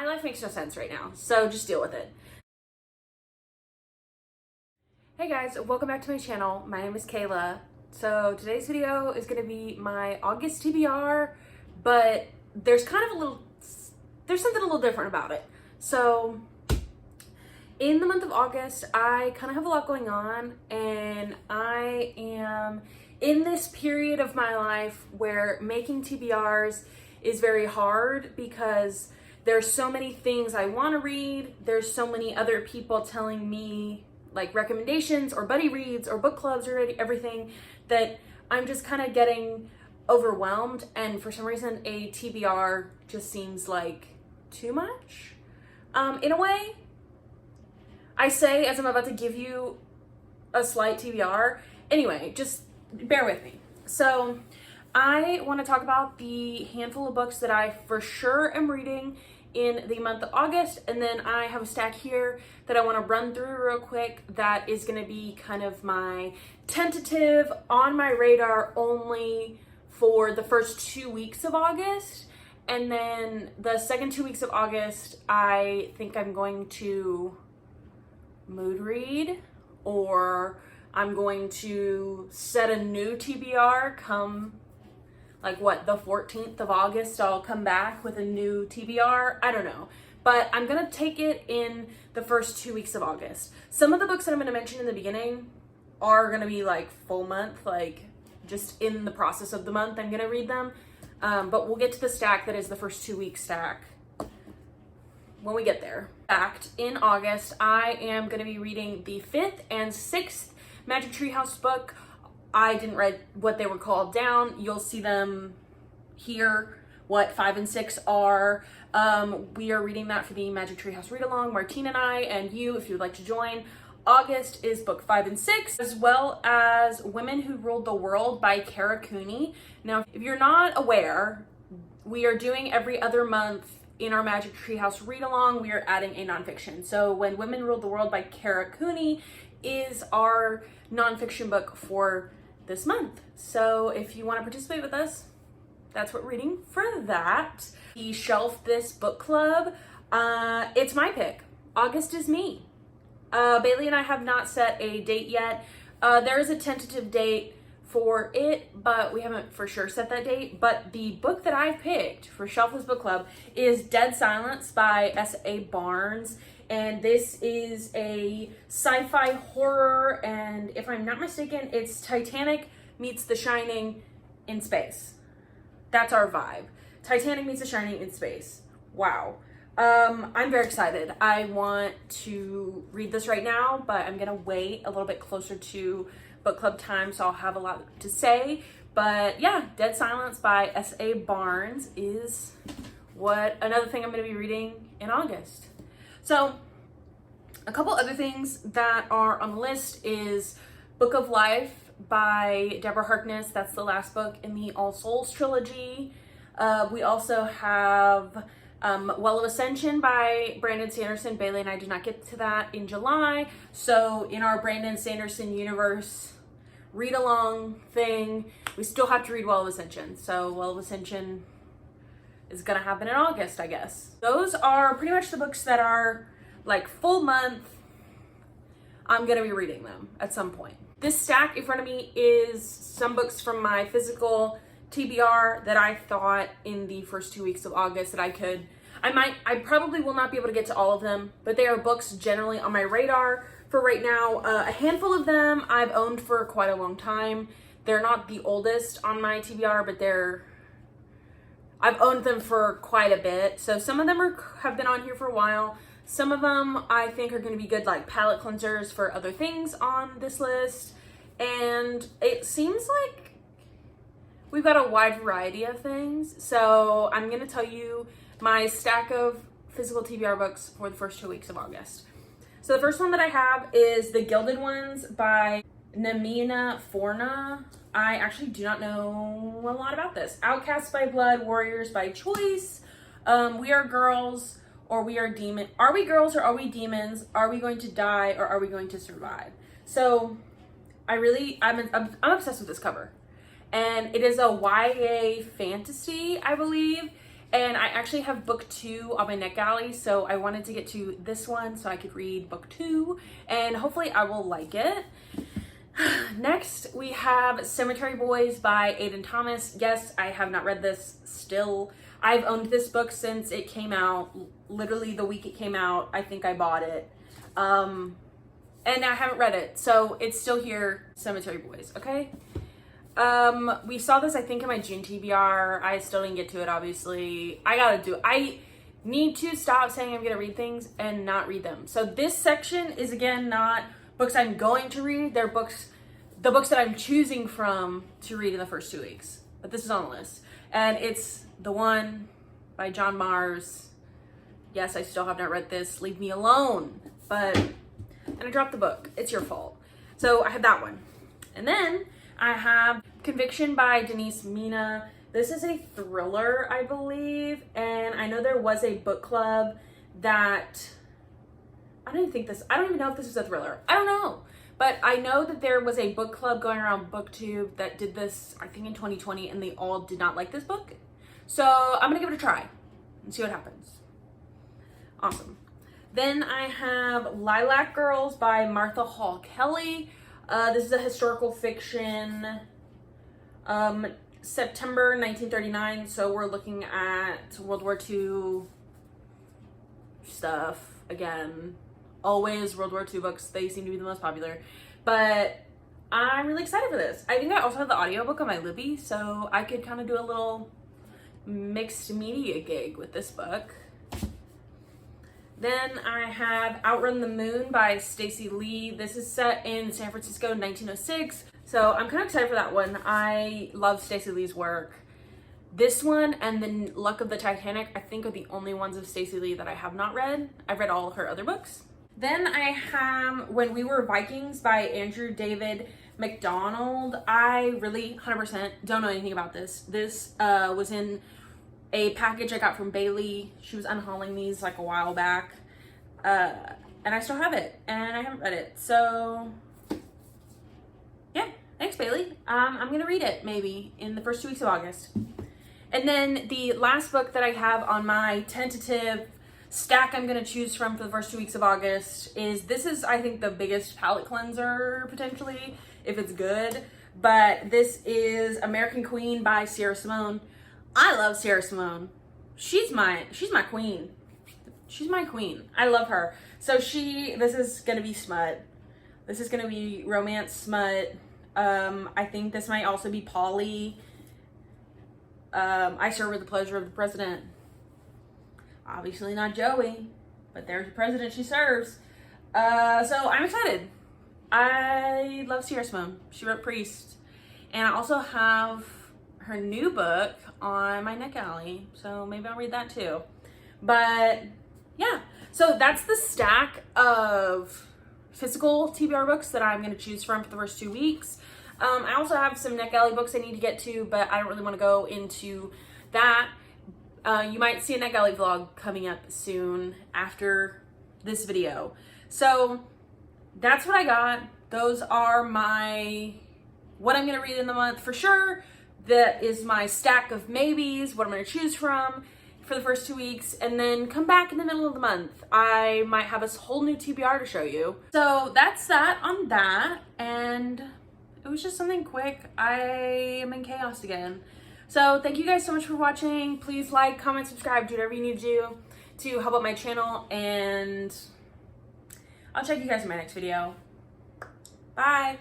My life makes no sense right now, so just deal with it. Hey guys, welcome back to my channel. My name is Kayla. So today's video is going to be my August TBR, but there's something a little different about it. So in the month of August, I kind of have a lot going on, and I am in this period of my life where making TBRs is very hard because there's so many things I want to read. There's so many other people telling me like recommendations or buddy reads or book clubs or everything that I'm just kind of getting overwhelmed. And for some reason, a TBR just seems like too much. In a way, I say as I'm about to give you a slight TBR. Anyway, just bear with me. So I want to talk about the handful of books that I for sure am reading in the month of August, and then I have a stack here that I want to run through real quick that is going to be kind of my tentative, on my radar only for the first 2 weeks of August. And then the second 2 weeks of August, I think I'm going to mood read, or I'm going to set a new TBR come like the 14th of August, I'll come back with a new TBR. I don't know, but I'm gonna take it in the first 2 weeks of August. Some of the books that I'm gonna mention in the beginning are gonna be like full month, like just in the process of the month I'm gonna read them. But we'll get to the stack that is the first 2 week stack when we get there. In fact, in August, I am gonna be reading the 5th and 6th Magic Tree House book. I didn't write what they were called down. You'll see them here, what 5 and 6 are. We are reading that for the Magic Tree House read along, Martine and I, and you, if you would like to join. August is book 5 and 6, as well as Women Who Ruled the World by Kara Cooney. Now, if you're not aware, we are doing every other month in our Magic Tree House read along, we are adding a nonfiction. So when Women Ruled the World by Kara Cooney is our nonfiction book for this month. So if you want to participate with us, that's what we're reading for that. The Shelf This book club, it's my pick. August is me. Bailey and I have not set a date yet. There is a tentative date for it, but we haven't for sure set that date. But the book that I picked for Shelf This book club is Dead Silence by S.A. Barnes. And this is a sci-fi horror, and if I'm not mistaken, it's Titanic meets The Shining in space. That's our vibe. Titanic meets The Shining in space. Wow. I'm very excited. I want to read this right now, but I'm gonna wait a little bit closer to book club time, so I'll have a lot to say. But yeah, Dead Silence by S.A. Barnes is another thing I'm gonna be reading in August. So a couple other things that are on the list is Book of Life by Deborah Harkness. That's the last book in the All Souls trilogy. We also have Well of Ascension by Brandon Sanderson. Bailey and I did not get to that in July. So in our Brandon Sanderson universe read along thing, we still have to read Well of Ascension. So Well of Ascension is gonna happen in August, I guess. Those are pretty much the books that are like full month. I'm gonna be reading them at some point. This stack in front of me is some books from my physical TBR that I thought in the first 2 weeks of August that I probably will not be able to get to all of them, but they are books generally on my radar for right now. A handful of them I've owned for quite a long time. They're not the oldest on my TBR, but I've owned them for quite a bit. So some of them have been on here for a while. Some of them I think are going to be good like palette cleansers for other things on this list. And it seems like we've got a wide variety of things. So I'm going to tell you my stack of physical TBR books for the first 2 weeks of August. So the first one that I have is The Gilded Ones by Namina Forna. I actually do not know a lot about this. Outcasts by Blood, Warriors by Choice, We Are Girls, or We Are Demons. Are we girls or are we demons? Are we going to die or are we going to survive? So I'm obsessed with this cover. And it is a YA fantasy, I believe. And I actually have book 2 on my NetGalley, so I wanted to get to this one so I could read book 2, and hopefully I will like it. Next, we have Cemetery Boys by Aiden Thomas. Yes, I have not read this still. I've owned this book since it came out. Literally the week it came out, I think I bought it. And I haven't read it, so it's still here. Cemetery Boys, okay? We saw this, I think, in my June TBR. I still didn't get to it, obviously. I need to stop saying I'm gonna read things and not read them. So this section is, again, not books I'm going to read. They're the books that I'm choosing from to read in the first 2 weeks. But this is on the list. And it's The One by John Mars. Yes, I still have not read this. Leave me alone. And I dropped the book. It's your fault. So I have that one. And then I have Conviction by Denise Mina. This is a thriller, I believe. And I know there was a book club that, I don't even know if this is a thriller. I don't know. But I know that there was a book club going around Booktube that did this, I think in 2020, and they all did not like this book. So I'm gonna give it a try and see what happens. Awesome. Then I have Lilac Girls by Martha Hall Kelly. This is a historical fiction, September 1939, so we're looking at World War II stuff. Again, always World War II books, they seem to be the most popular, but I'm really excited for this. I think I also have the audiobook on my Libby, so I could kind of do a little mixed media gig with this book. Then I have Outrun the Moon by Stacey Lee. This is set in San Francisco in 1906. So I'm kind of excited for that one. I love Stacey Lee's work. This one and then Luck of the Titanic, I think, are the only ones of Stacey Lee that I have not read. I've read all of her other books. Then I have When We Were Vikings by Andrew David McDonald. I really 100% don't know anything about this. This was in a package I got from Bailey. She was unhauling these like a while back. And I still have it and I haven't read it. So yeah, thanks Bailey. I'm gonna read it maybe in the first 2 weeks of August. And then the last book that I have on my tentative stack I'm gonna choose from for the first 2 weeks of August is, this is I think the biggest palate cleanser potentially, if it's good. But this is American Queen by Sierra Simone. I love Sierra Simone. She's my queen. She's my queen. I love her. So this is gonna be smut. This is gonna be romance smut. I think this might also be Polly. I Serve with the Pleasure of the President. Obviously not Joey, but there's the president she serves. So I'm excited. I love Sierra Simone. She wrote Priest. And I also have her new book on my NetGalley, so maybe I'll read that too. But yeah, so that's the stack of physical TBR books that I'm going to choose from for the first 2 weeks. I also have some NetGalley books I need to get to, but I don't really want to go into that. You might see a NetGalley vlog coming up soon after this video. So that's what I got. Those are what I'm going to read in the month for sure. That is my stack of maybes, what I'm going to choose from for the first 2 weeks, and then come back in the middle of the month. I might have a whole new TBR to show you. So that's that on that, and it was just something quick. I am in chaos again. So thank you guys so much for watching. Please like, comment, subscribe, do whatever you need to do to help out my channel, and I'll check you guys in my next video. Bye.